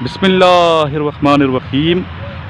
बिस्मिल्लाहिर्रहमानिर्रहीम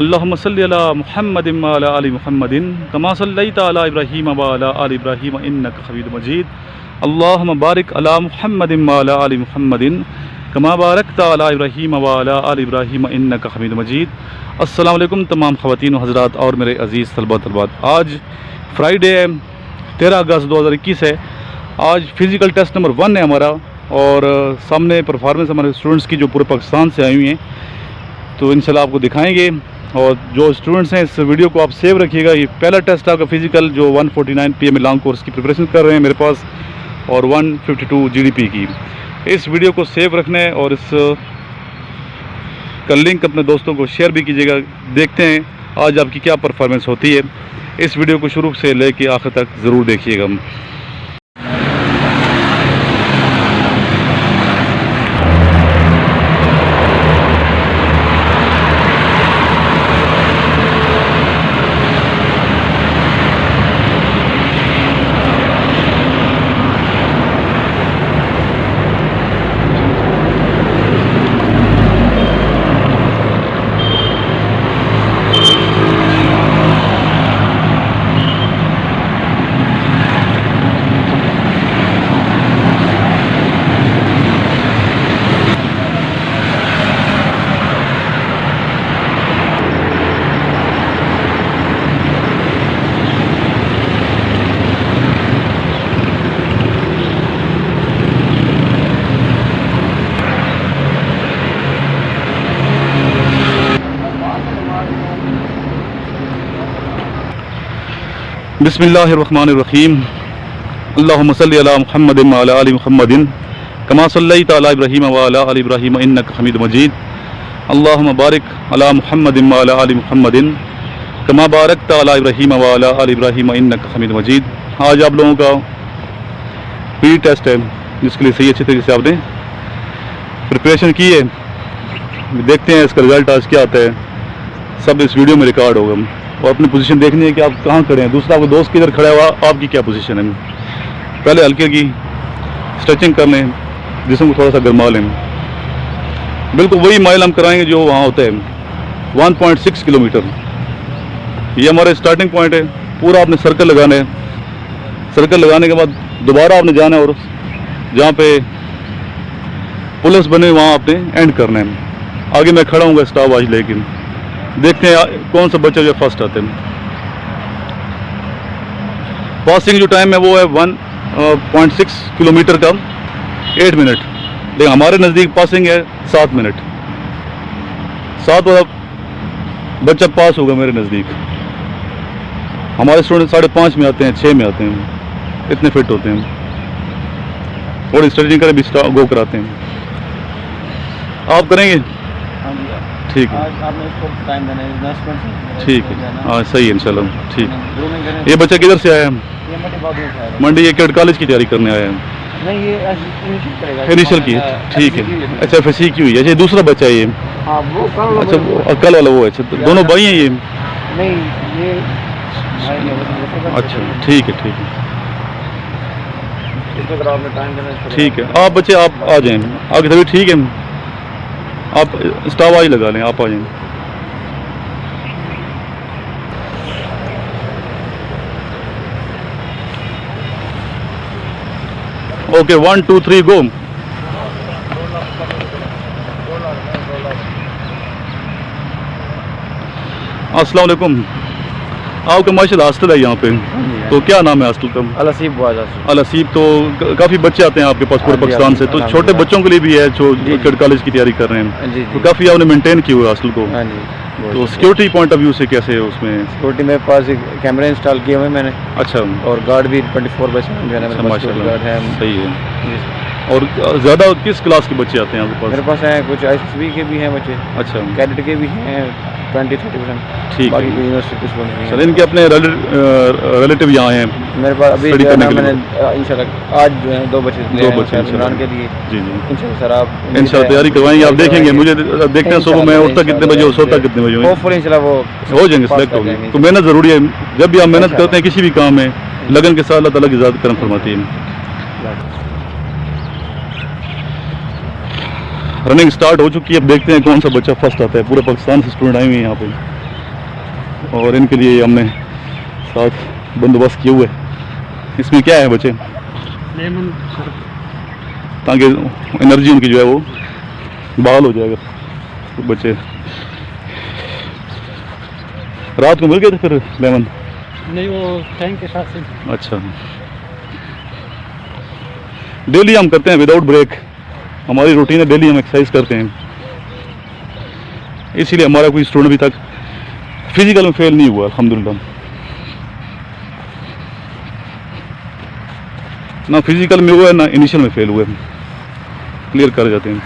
अल्लाहुम्मा सल्लि अला मुहम्मदिन व अला आलि मुहम्मदिन कमा सल्लैता अला इब्राहीम व अला आलि इब्राहीम इन्नका हमीदुम मजीद अल्लाहुम्मा बारिक अला मुहम्मदिन व अला आलि मुहम्मदिन कमा बारकता अला इब्राहीम व अला आलि इब्राहीम इन्नका हमीदुम मजीद। अस्सलामु अलैकुम तमाम ख़वातीन व हज़रात और मेरे अज़ीज़ तलबा तलबात। आज फ्राइडे 13 अगस्त 2021 है। आज फ़िज़िकल टेस्ट नंबर 1 है हमारा और सामने परफॉर्मेंस हमारे स्टूडेंट्स की जो पूरे पाकिस्तान से आई हुई हैं, तो इंशाल्लाह आपको दिखाएंगे। और जो स्टूडेंट्स हैं इस वीडियो को आप सेव रखिएगा। ये पहला टेस्ट आपका फ़िज़िकल जो 149 PM लॉन्ग कोर्स की प्रिपरेशन कर रहे हैं मेरे पास और 152 GDP की। इस वीडियो को सेव रखना है और इस का लिंक अपने दोस्तों को शेयर भी कीजिएगा। देखते हैं आज आपकी क्या परफॉर्मेंस होती है। इस वीडियो को शुरू से लेकर आखिर तक ज़रूर देखिएगा। बिस्मिल्लाहिर्रहमानिर्रहीम अल्लाहुम्मा सल्लि अला मुहम्मदिन व अला आलि मुहम्मदिन कमा सल्लैता अला इब्राहीम व अला आलि इब्राहीम इन्नका हमीदुम मजीद अल्लाहुम्मा बारिक अला मुहम्मदिन व अला आलि मुहम्मदिन कमा बारकता अला इब्राहीम व अला आलि इब्राहीम इन्नका हमीदुम मजीद। आज आप लोगों का प्री टेस्ट है जिसके लिए सही अच्छी तरीके से आपने प्रिपरेशन की है। देखते हैं इसका रिज़ल्ट आज क्या आता है। सब इस वीडियो में रिकॉर्ड होगा और अपनी पोजीशन देखनी है कि आप कहाँ खड़े हैं। दूसरा आपको दोस्त किधर खड़ा हुआ, आपकी क्या पोजीशन है। पहले हल्के की स्ट्रेचिंग कर लें, जिस्म को थोड़ा सा गरमा लें। बिल्कुल वही माइल हम कराएंगे जो वहाँ होता है 1.6 किलोमीटर। ये हमारा स्टार्टिंग पॉइंट है। पूरा आपने सर्कल लगाना है। सर्कल लगाने के बाद दोबारा आपने जाना है और जहाँ पे पुलिस बने वहाँ आपने एंड करना है। आगे मैं खड़ा हूँ स्टॉप वॉच लेकिन देखते हैं कौन सा बच्चा जो फर्स्ट आते हैं। पासिंग जो टाइम है वो है 1.6 किलोमीटर का 8 मिनट, लेकिन हमारे नज़दीक पासिंग है 7 मिनट। 7 वाला बच्चा पास होगा मेरे नज़दीक। हमारे स्टूडेंट 5:30 में आते हैं, 6 में आते हैं, इतने फिट होते हैं। थोड़ी स्ट्रेचिंग करें भी गो कराते हैं। आप करेंगे? ठीक है, आपने इसको टाइम देना है 10 मिनट। ठीक है, हाँ सही है इंशाल्लाह। ठीक। ये बच्चा किधर से आया है? ये मंडी। ये केड कॉलेज की तैयारी करने आया है? नहीं, ये इनिशियल करेगा। इनिशियल की, ठीक है। अच्छा FSC की हुई है। अच्छा दूसरा बच्चा है ये? हाँ वो कल। अच्छा कल वाला वो है। अच्छा दोनों भाई हैं ये? नहीं ये। अच्छा ठीक है, ठीक है, ठीक है। आप बच्चे आप आ जाएँ आगे तभी। ठीक है, आप स्टॉप वॉच लगा लें, आप आ जाएं। ओके 1 2 3 गो। अस्सलाम वालेकुम। आपका माशाल्लाह हॉस्टल है यहाँ पे, तो क्या नाम है हॉस्टल का? अल-हसीब। अल-हसीब। तो काफ़ी बच्चे आते हैं आपके पास पूरे पाकिस्तान से, तो छोटे बच्चों के लिए भी है जो केड कॉलेज की तैयारी कर रहे हैं, तो काफ़ी आपने मेंटेन किया हुआ हॉस्टल को। तो सिक्योरिटी पॉइंट ऑफ व्यू से कैसे है उसमें? सिक्योरिटी मेरे पास एक कैमरा इंस्टॉल किए हुए मैंने। अच्छा। और गार्ड भी 24/7 जो है ना माशाल्लाह गार्ड है। सही है। और ज़्यादा किस क्लास के बच्चे आते हैं आपके पास? मेरे पास हैं कुछ ISSB के भी हैं बच्चे। अच्छा। कैडेट के भी हैं 20-30%। ठीक है। University student. चलिए, इनके अपने रिलेटिव यहाँ हैं मेरे पास अभी। मैंने इंशाल्लाह आज जो है 2 बच्चे इमरान के लिए। जी जी इंशाल्लाह सर, आप इंशाल्लाह तैयारी करवाएंगे। आप देखेंगे, मुझे देखते हैं सुबह मैं उठता कितने बजे और सोता कितने बजे। होपफुली इंशाल्लाह वो हो जाएंगे, सिलेक्ट हो जाएंगे। तो मेहनत ज़रूरी है। जब भी आप मेहनत करते हैं किसी भी काम में, लगन के साथ अल्लाह ताला की ज़ात करम फरमाती है। रनिंग स्टार्ट हो चुकी है। अब देखते हैं कौन सा बच्चा फर्स्ट आता है। पूरे पाकिस्तान से स्टूडेंट आए हुए हैं यहाँ पे और इनके लिए हमने साथ बंदोबस्त किए हुए। इसमें क्या है बच्चे, लेमन ताकि एनर्जी उनकी जो है वो बहाल हो जाएगा। तो बच्चे रात को मिल गए थे फिर लेमन? नहीं, वो टैंक के साथ से। अच्छा, डेली हम करते हैं विदाउट ब्रेक, हमारी रूटीन है, डेली हम एक्सरसाइज करते हैं, इसीलिए हमारा कोई स्टूडेंट अभी तक फिजिकल में फेल नहीं हुआ अल्हम्दुलिल्लाह। ना फिजिकल में हुआ है ना इनिशियल में फेल हुए, क्लियर कर जाते हैं।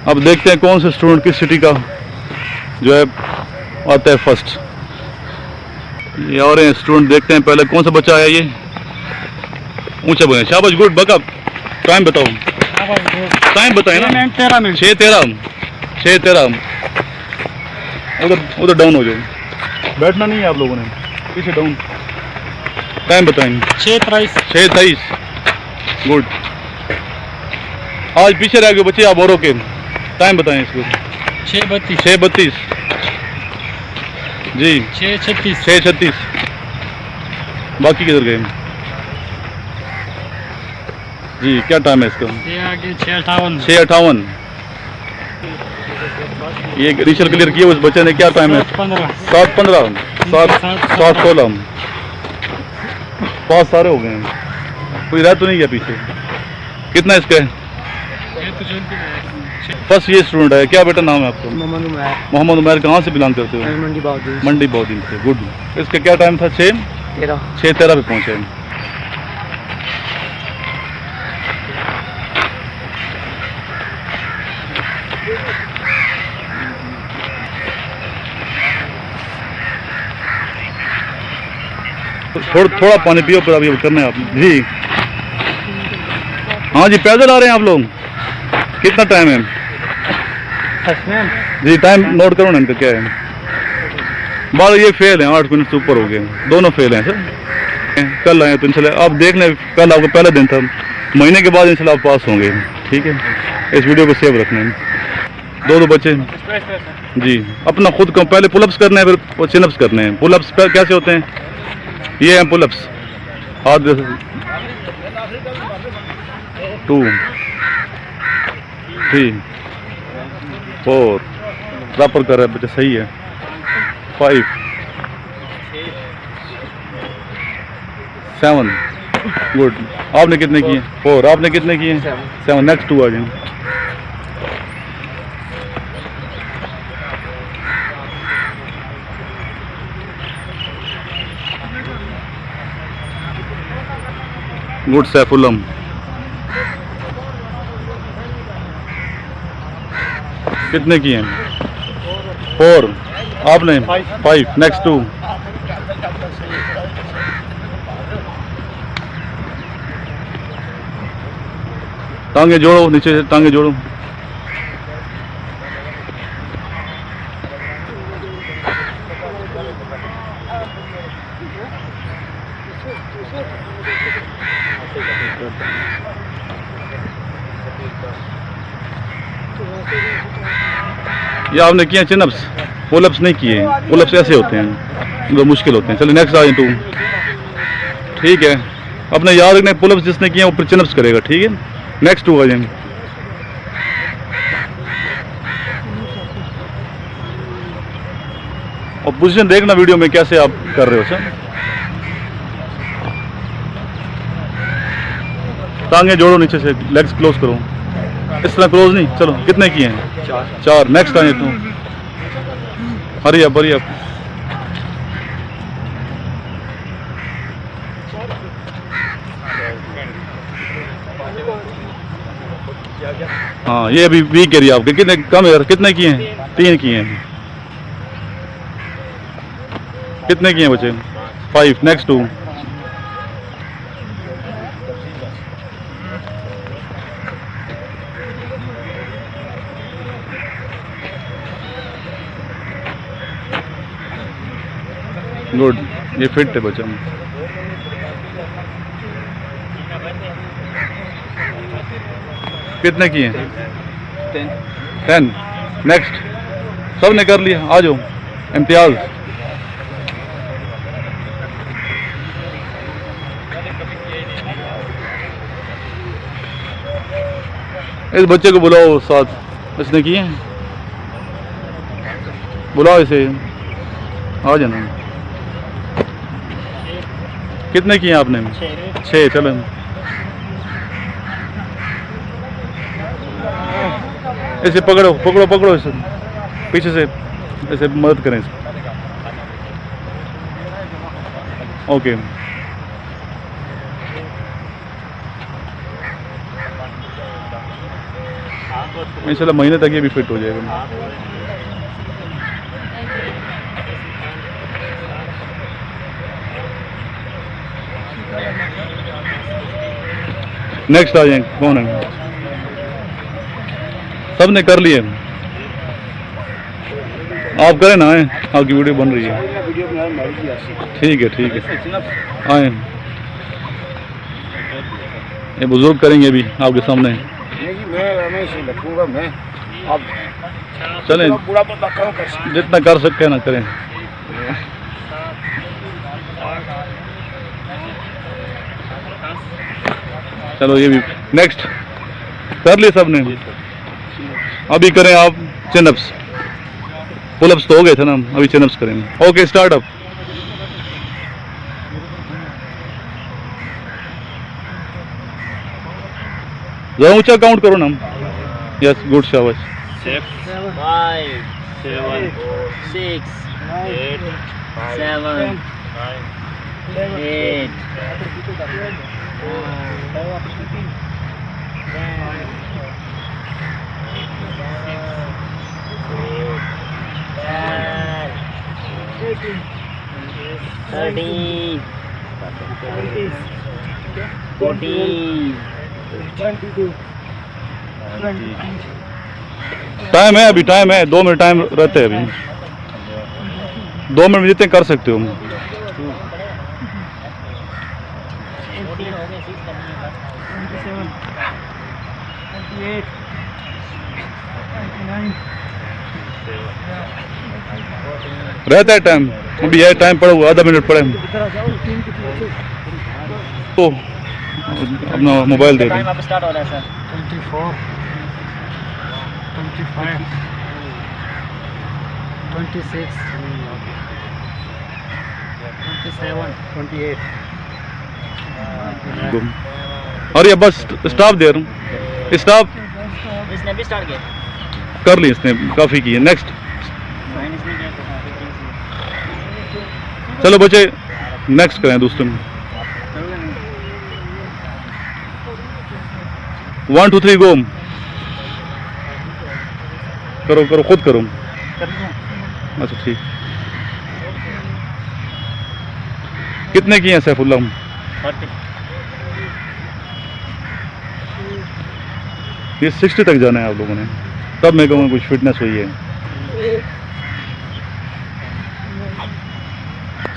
अब देखते हैं कौन से स्टूडेंट किस सिटी का जो है आता है फर्स्ट। ये और हैं स्टूडेंट, देखते हैं पहले कौन सा बच्चा आया। ये ऊंचा बने, शाबाश, गुड, बकअप। टाइम बताओ, टाइम बताए ना। 6:13 उधर डाउन हो जाओ, बैठना नहीं है आप लोगों ने, पीछे डाउन। टाइम बताएंगे 6:23। गुड। आज पीछे रह गए बच्चे आप औरों के, टाइम बताएं इसको। 6:32 जी, 6:36। बाकी किधर गए जी? क्या टाइम है इसका? 6:58। ये रिशल क्लियर किया उस बच्चे ने, क्या टाइम है? 7:15 7:16। पास सारे हो गए हैं, कोई रह तो नहीं गया पीछे। कितना इसका है? फर्स्ट ये स्टूडेंट है, क्या बेटा नाम है आपका? मोहम्मद उमैर। कहाँ से बिलोंग करते हो? मंडी बहुद्दीन से। गुड। इसका क्या टाइम था? 6:13 पे पहुँचे। थोड़ा पानी पियो फिर अभी करना है आपने जी। हाँ जी, पैदल आ रहे हैं आप लोग? कितना टाइम है जी? टाइम नोट करो ना इनका क्या है। बाल ये फेल हैं, 8 मिनट से ऊपर हो गए, दोनों फेल हैं सर। कल आए तो इंशाल्लाह आप देख लें, कल आपका पहला दिन था, महीने के बाद इंशाल्लाह आप पास होंगे। ठीक है, इस वीडियो को सेव रखना है। दो बच्चे जी, अपना खुद को पहले पुलअप्स करने हैं, फिर चिनअप्स करने हैं। पुलअप्स कैसे होते हैं? ये हैं पुलअप्स, हाथ 2 3 4 प्रॉपर कर रहे हैं बच्चे, सही है। 5 7 गुड। आपने कितने किए? 4। आपने कितने किए? 7। नेक्स्ट 2 आ जाए। गुड सैफुल्लम। कितने किए हैं? 4। आपने 5। नेक्स्ट 2। टांगे जोड़ो, नीचे से टांगे जोड़ो। ये आपने किए चिनअप्स, पुलअप्स नहीं किए। पुलअप्स ऐसे होते हैं, वो मुश्किल होते हैं। चलिए नेक्स्ट आ जाए 2। ठीक है, अपने याद रखने, पुलअप्स जिसने किए वो फिर चिनअप्स करेगा। ठीक है, नेक्स्ट 2 आ जाएंगे। और पोजीशन देखना वीडियो में कैसे आप कर रहे हो सर। टांगे जोड़ो नीचे से, लेग्स क्लोज करो, इस तरह क्लोज नहीं। चलो कितने किए हैं? 4। नेक्स्ट आए तो हरी अप। हाँ, ये अभी वीक एरिया आपके। कितने कम है? कितने किए हैं? 3 किए हैं। कितने किए बच्चे? 5। नेक्स्ट 2। गुड, ये फिट है बच्चा। कितने किए? 10। नेक्स्ट। सब ने कर लिया, आ जाओ। इम्तियाज। इस बच्चे को बुलाओ साथ, इसने किए हैं, बुलाओ इसे, आ जाना। कितने किए आपने? 6। चलो इसे पकड़ो पकड़ो पकड़ो, इसे पीछे से इसे मदद करें इसको। ओके। इंशाल्लाह महीने तक ये भी फिट हो जाएगा। नेक्स्ट आ जाएंगे, कौन है? सब ने कर लिए, आप करें ना, आए, आपकी वीडियो बन रही है। ठीक है ठीक है, आए। ये बुजुर्ग करेंगे भी आपके सामने। मैं चलें, जितना कर सकते हैं ना करें। चलो ये भी नेक्स्ट कर लिए सब ने। अभी करें आप चिनअप्स, पुलअप्स तो हो गए थे ना, अभी चिनअप्स करेंगे। Okay start up. जरा ऊंचा काउंट करो ना। यस गुड, शाबाश। 5 7 6 8 7 8 13 14 टाइम है, अभी टाइम है, 2 मिनट टाइम रहते हैं अभी। 2 मिनट में जितने कर सकते हो। 28 29 रहता है टाइम, अभी यह टाइम पड़ा हुआ, आधा मिनट पड़े तो अपना मोबाइल दे टाइम दें। अब स्टार्ट हो रहा है सर। 24 25 26 27 28 और ये बस स्टॉप दे रहा हूँ, स्टॉप इसने भी स्टार्ट किया। कर ली इसने, काफ़ी की है। नेक्स्ट। इसने किया तो चलो बच्चे नेक्स्ट करें दोस्तों। 1 2 3 गो। करो करो, खुद करो। अच्छा ठीक। कितने किए हैं सैफुल्लाह? 40 ये 60 तक जाना है आप लोगों ने, तब मैं कहूँगा कुछ फिटनेस हुई है।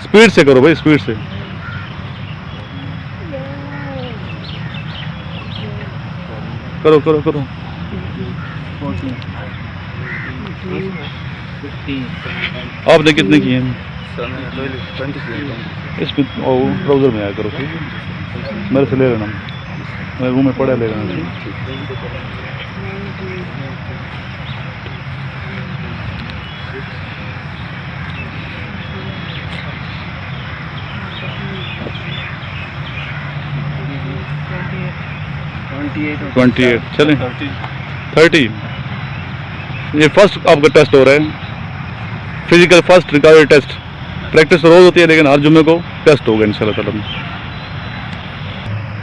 स्पीड से करो भाई, स्पीड से। करो करो करो। 14 15 आपने कितने किए हैं? इसमें ट्राउजर में आया करो, ठीक है? मेरे से ले लेना, मेरे रूम में पड़ा ले लेना। 28 चलें। 30। ये फर्स्ट आपका टेस्ट हो रहा है, physical first recovery test. Practice रोज होती है लेकिन हर जुम्मे को टेस्ट होगा इंशाल्लाह ताला।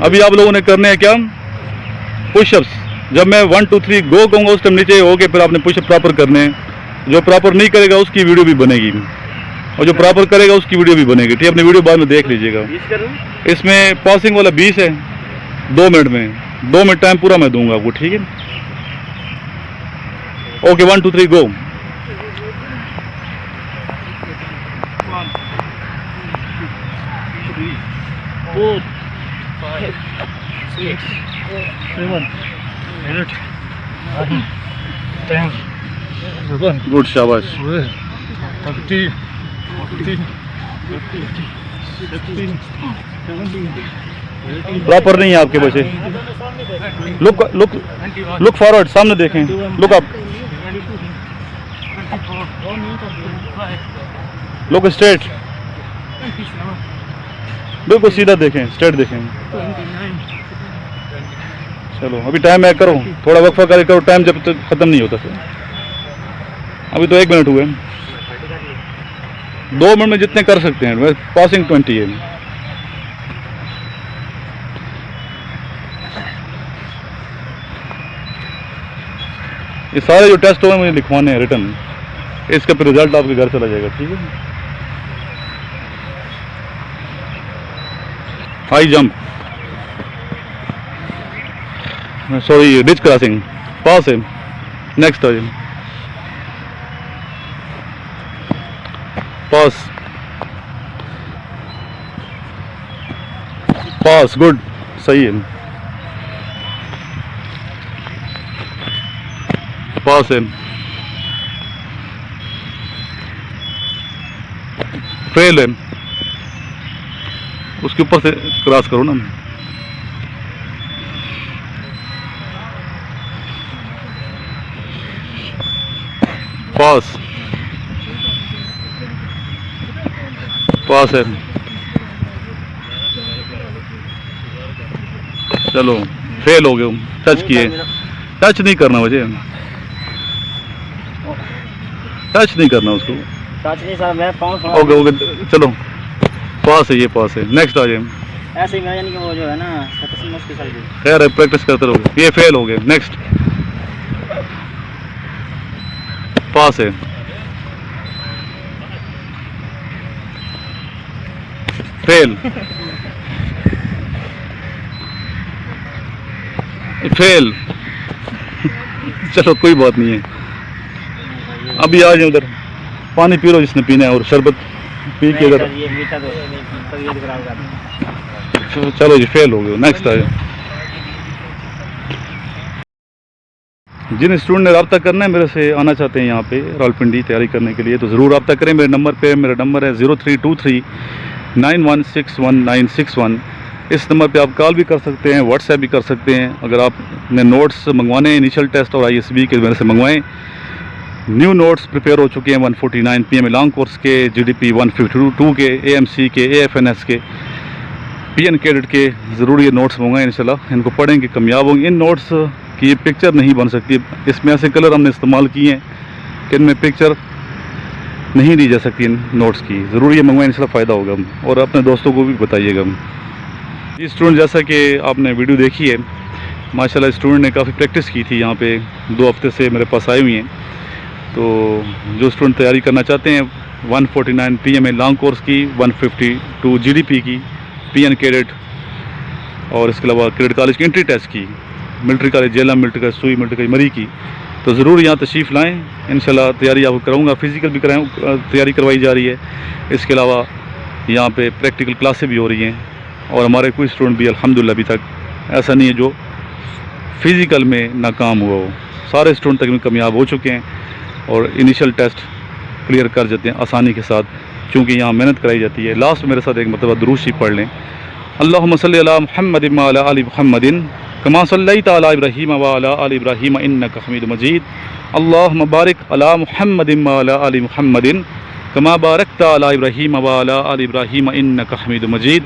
अभी आप लोगों ने करने हैं क्या? पुशअप्स। जब मैं 1 2 3 गो कहूँगा उस टाइम नीचे हो के फिर आपने पुशअप प्रॉपर करने हैं। जो प्रॉपर नहीं करेगा उसकी वीडियो भी बनेगी, और जो प्रॉपर करेगा उसकी वीडियो भी बनेगी, ठीक है? अपनी वीडियो बाद में देख लीजिएगा। इसमें पासिंग वाला 20 है, 2 मिनट में, 2 मिनट टाइम पूरा मैं दूंगा आपको, ठीक है? ओके 1 2 3 गो। 4 5 6, 7, 8, 9, 10, 11, गुड, शाबाश। 12, 13, 14, 15, 16, 17, 18, प्रॉपर नहीं है आपके बच्चे। लुक लुक लुक फॉरवर्ड, सामने देखें, लुक अप, 24, 25, लुक स्ट्रेट, 27, बिल्कुल सीधा देखें, स्ट्रेट देखें। 29, चलो अभी टाइम है, करो थोड़ा वक्फा करे, करो, टाइम जब तक ख़त्म नहीं होता सर। अभी तो 1 मिनट हुए, 2 मिनट में जितने कर सकते हैं, पासिंग 20 है। ये सारे जो टेस्ट हुए मुझे लिखवाने हैं रिटर्न, इसका फिर रिजल्ट आपके घर चला जाएगा, ठीक है। High jump, sorry ditch crossing, pass है। नेक्स्ट आ जाए, पास, पास, गुड, सही है, पास है। फेल है, उसके ऊपर से क्रॉस करो ना। पास, पास है। चलो फेल हो गए, टच किए, टच नहीं करना मुझे, टच नहीं करना उसको। टच नहीं सर, मैं पाँव ओके ओके, चलो पास है, ये पास है। नेक्स्ट आ जाए। ऐसे ही मेरा यानी कि वो जो है ना सबसे मुश्किल साइड है। खैर है, प्रैक्टिस करते रहोगे। ये फेल हो गए, नेक्स्ट, पास है, फेल, फेल। चलो कोई बात नहीं है, अभी आ जाए उधर, पानी पी लो जिसने पीना है, और शरबत पी के इधर। ये मीठा तो तबीयत खराब कर देता है। चलो जी, फेल हो गए, नेक्स्ट आ जाए। जिन स्टूडेंट ने रब्ता करना है मेरे से, आना चाहते हैं यहाँ पे रावलपिंडी तैयारी करने के लिए, तो ज़रूर रब्ता करें मेरे नंबर पे। मेरा नंबर है 0323 9161 इस नंबर पे आप कॉल भी कर सकते हैं, व्हाट्सएप भी कर सकते हैं। अगर आपने नोट्स मंगवाने हैं इनिशियल टेस्ट और ISB के, मेरे से मंगवाएं। न्यू नोट्स प्रिपेयर हो चुके हैं 149 PMA लॉन्ग कोर्स के, GDP 152 के, AMC के, AFNS के, PN कैडेट के। ज़रूर ये नोट्स मंगवाएं, इंशाल्लाह इनको पढ़ेंगे, कामयाब होंगे। इन नोट्स की ये पिक्चर नहीं बन सकती, इसमें ऐसे कलर हमने इस्तेमाल किए हैं कि इनमें पिक्चर नहीं दी जा सकती इन नोट्स की। ज़रूर ये मंगवाएं, इंशाल्लाह फ़ायदा होगा, और अपने दोस्तों को भी बताइएगा। ये स्टूडेंट, जैसा कि आपने वीडियो देखी है, माशाल्लाह स्टूडेंट ने काफ़ी प्रैक्टिस की थी, यहाँ पे 2 हफ्ते से मेरे पास आए हुए हैं। तो जो स्टूडेंट तैयारी करना चाहते हैं 149 PMA लॉन्ग कोर्स की, 152 GDP की, PN कैडेट, और इसके अलावा कैडेट कॉलेज की एंट्री टेस्ट की, military college Jhelum, military college सुई, मिलिट्री कॉलेज मरी की, तो ज़रूर यहाँ तशरीफ़ लाएँ। इंशाल्लाह तैयारी आपको कराऊँगा, फ़िज़िकल भी तैयारी करवाई जा रही है। इसके अलावा यहाँ पे प्रैक्टिकल क्लासें भी हो रही हैं, और हमारे कोई स्टूडेंट भी अल्हम्दुलिल्लाह अभी तक ऐसा नहीं है जो फ़िज़िकल में नाकाम हुआ हो। सारे स्टूडेंट तकरीबन कामयाब हो चुके हैं और इनिशियल टेस्ट क्लियर कर जाते हैं आसानी के साथ, क्योंकि यहाँ मेहनत कराई जाती है। लास्ट मेरे साथ एक मतलब दुरूद शरीफ पढ़ लें। अल्लाहुम्मा सल्लि अला मुहम्मद व अला आलि मुहम्मदिन कमा सल्लैता अला इब्राहीम व अला आलि इब्राहीम इन्नका हमीदुम मजीद। अल्लाहुम्मा बारिक अला मुहम्मद व अला आलि मुहम्मदिन कमा बारकता अला इब्राहीम व अला आलि इब्राहीम इन्नका हमीदुम मजीद।